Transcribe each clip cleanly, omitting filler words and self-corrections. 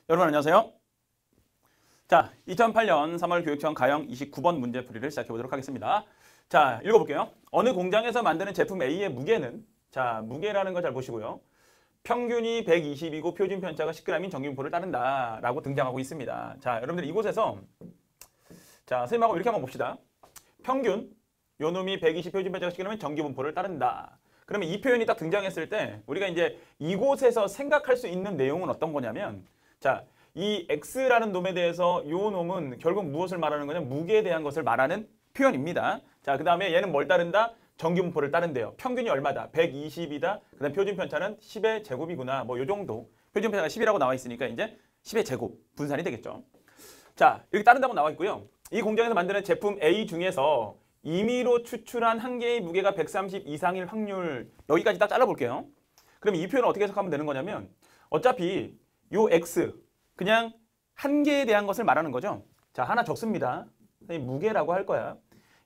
여러분 안녕하세요. 자, 2008년 3월 교육청 가형 29번 문제풀이를 시작해 보도록 하겠습니다. 자, 읽어볼게요. 어느 공장에서 만드는 제품 A의 무게는, 자, 무게라는 거 잘 보시고요. 평균이 120이고 표준 편차가 10g인 정기분포를 따른다 라고 등장하고 있습니다. 자, 여러분들 이곳에서 자, 선생님하고 이렇게 한번 봅시다. 평균, 요 놈이 120 표준 편차가 10g인 정기분포를 따른다. 그러면 이 표현이 딱 등장했을 때 우리가 이제 이곳에서 생각할 수 있는 내용은 어떤 거냐면, 자, 이 X라는 놈에 대해서 요 놈은 결국 무엇을 말하는 거냐? 무게에 대한 것을 말하는 표현입니다. 자, 그 다음에 얘는 뭘 따른다? 정기분포를 따른대요. 평균이 얼마다? 120이다. 그 다음 표준 편차는 10의 제곱이구나. 뭐 요 정도. 표준 편차가 10이라고 나와 있으니까 이제 10의 제곱 분산이 되겠죠. 자, 이렇게 따른다고 나와 있고요. 이 공장에서 만드는 제품 A 중에서 임의로 추출한 한 개의 무게가 130 이상일 확률, 여기까지 딱 잘라볼게요. 그럼 이 표현을 어떻게 해석하면 되는 거냐면, 어차피 요 X, 그냥 한 개에 대한 것을 말하는 거죠. 자, 하나 적습니다. 무게라고 할 거야.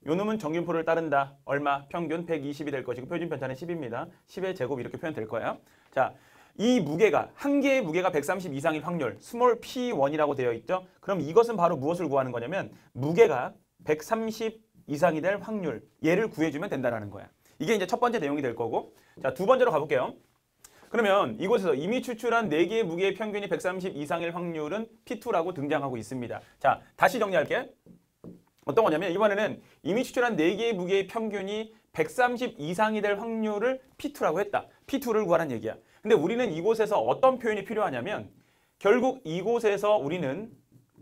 요 놈은 정기분포를 따른다. 얼마? 평균 120이 될 것이고 표준 편차는 10입니다. 10의 제곱 이렇게 표현될 거야. 자, 이 무게가, 한 개의 무게가 130 이상일 확률, 스몰 p1이라고 되어 있죠. 그럼 이것은 바로 무엇을 구하는 거냐면, 무게가 130 이상이 될 확률, 얘를 구해주면 된다는 거야. 이게 이제 첫 번째 내용이 될 거고, 자, 두 번째로 가볼게요. 그러면 이곳에서 이미 추출한 4개의 무게의 평균이 130 이상일 확률은 P2라고 등장하고 있습니다. 자, 다시 정리할게. 어떤 거냐면 이번에는 이미 추출한 4개의 무게의 평균이 130 이상이 될 확률을 P2라고 했다. P2를 구하라는 얘기야. 근데 우리는 이곳에서 어떤 표현이 필요하냐면, 결국 이곳에서 우리는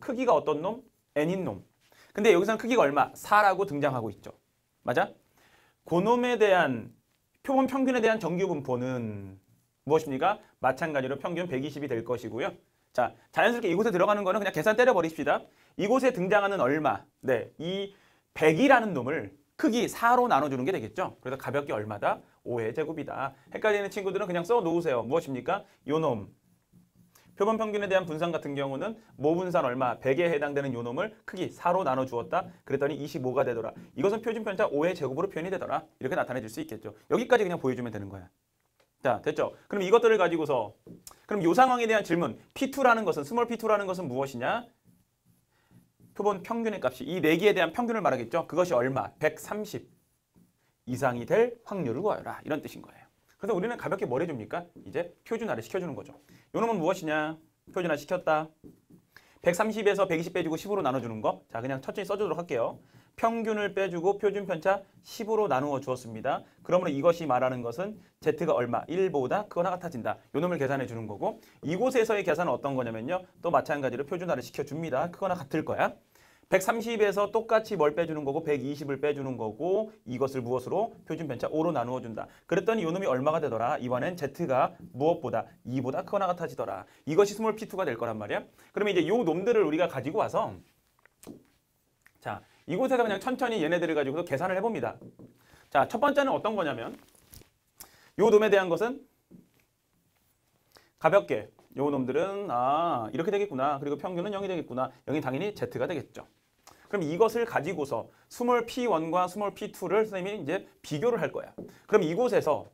크기가 어떤 놈? n인 놈. 근데 여기서는 크기가 얼마? 4라고 등장하고 있죠. 맞아? 그놈에 대한 표본 평균에 대한 정규분포는 무엇입니까? 마찬가지로 평균 120이 될 것이고요. 자, 자연스럽게 이곳에 들어가는 거는 그냥 계산 때려버립시다. 이곳에 등장하는 얼마? 네, 이 100이라는 놈을 크기 4로 나눠주는 게 되겠죠. 그래서 가볍게 얼마다? 5의 제곱이다. 헷갈리는 친구들은 그냥 써놓으세요. 무엇입니까? 요 놈. 표본 평균에 대한 분산 같은 경우는 모분산 얼마? 100에 해당되는 요 놈을 크기 4로 나눠주었다. 그랬더니 25가 되더라. 이것은 표준 편차 5의 제곱으로 표현이 되더라. 이렇게 나타내줄 수 있겠죠. 여기까지 그냥 보여주면 되는 거야. 자, 됐죠? 그럼 이것들을 가지고서, 그럼 이 상황에 대한 질문, P2라는 것은, 스몰 P2라는 것은 무엇이냐? 표본 평균의 값이, 이 4개에 대한 평균을 말하겠죠? 그것이 얼마? 130 이상이 될 확률을 구하여라. 이런 뜻인 거예요. 그래서 우리는 가볍게 뭘 해줍니까? 이제 표준화를 시켜주는 거죠. 요 놈은 무엇이냐? 표준화 시켰다. 130에서 120 빼주고 10으로 나눠주는 거. 자, 그냥 천천히 써주도록 할게요. 평균을 빼주고 표준 편차 10으로 나누어 주었습니다. 그러므로 이것이 말하는 것은 Z가 얼마? 1보다 크거나 같아진다. 요 놈을 계산해 주는 거고, 이곳에서의 계산은 어떤 거냐면요. 또 마찬가지로 표준화를 시켜줍니다. 크거나 같을 거야. 130에서 똑같이 뭘 빼주는 거고 120을 빼주는 거고, 이것을 무엇으로? 표준 편차 5로 나누어 준다. 그랬더니 요 놈이 얼마가 되더라? 이번엔 Z가 무엇보다? 2보다 크거나 같아지더라. 이것이 스몰 P2가 될 거란 말이야. 그러면 이제 요 놈들을 우리가 가지고 와서, 자, 이곳에서 그냥 천천히 얘네들을 가지고서 계산을 해봅니다. 자, 첫 번째는 어떤 거냐면, 요 놈에 대한 것은 가볍게, 요 놈들은 이렇게 되겠구나. 그리고 평균은 0이 되겠구나. 0이 당연히 Z가 되겠죠. 그럼 이것을 가지고서 스몰 P1과 스몰 P2를 선생님이 이제 비교를 할 거야. 그럼 이곳에서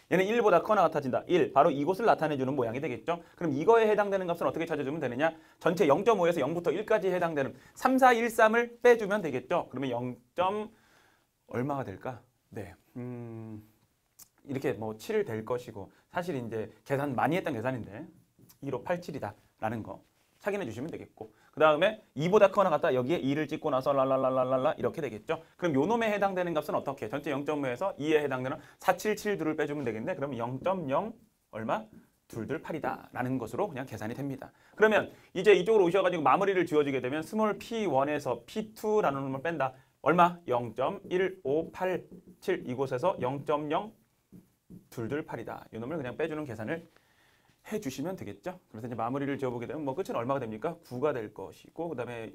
얘는 1보다 크거나 같아진다. 1, 바로 이곳을 나타내주는 모양이 되겠죠. 그럼 이거에 해당되는 값은 어떻게 찾아주면 되느냐? 전체 0.5에서 0부터 1까지 해당되는 3, 4, 1, 3을 빼주면 되겠죠. 그러면 0. 얼마가 될까? 네, 이렇게 뭐 7 될 것이고, 사실 이제 계산 많이 했던 계산인데 1587이다 라는 거 확인해 주시면 되겠고, 그 다음에 2보다 크거나 같다. 여기에 2를 찍고 나서 랄랄랄랄랄라 이렇게 되겠죠. 그럼 요 놈에 해당되는 값은 어떻게? 전체 0.5에서 2에 해당되는 477둘을 빼주면 되겠는데, 그러면 0.0 얼마? 228이다 라는 것으로 그냥 계산이 됩니다. 그러면 이제 이쪽으로 오셔가지고 마무리를 지어주게 되면 스몰 P1에서 P2라는 놈을 뺀다. 얼마? 0.1587. 이곳에서 0.0 228이다. 이 놈을 그냥 빼주는 계산을 해주시면 되겠죠. 그래서 이제 마무리를 지어보게 되면 뭐 끝은 얼마가 됩니까? 9가 될 것이고, 그 다음에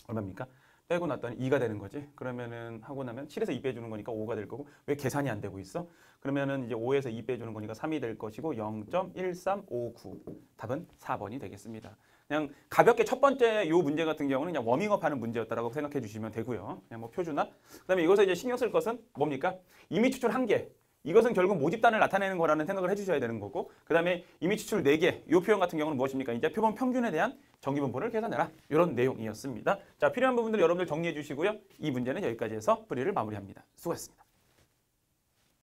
얼마입니까? 빼고 났더니 2가 되는 거지. 그러면은 하고 나면 7에서 2 빼주는 거니까 5가 될 거고, 왜 계산이 안 되고 있어? 그러면은 이제 5에서 2 빼주는 거니까 3이 될 것이고, 0.1359. 답은 4번이 되겠습니다. 그냥 가볍게 첫 번째 요 문제 같은 경우는 그냥 워밍업하는 문제였다라고 생각해 주시면 되고요. 그냥 뭐 표준화. 그다음에 이것에 이제 신경 쓸 것은 뭡니까? 이미 추출 한 개. 이것은 결국 모집단을 나타내는 거라는 생각을 해주셔야 되는 거고, 그 다음에 이미 추출 4개, 이 표현 같은 경우는 무엇입니까? 이제 표본 평균에 대한 정기분포를 계산해라. 이런 내용이었습니다. 자, 필요한 부분들 여러분들 정리해 주시고요. 이 문제는 여기까지 해서 풀이를 마무리합니다. 수고하셨습니다.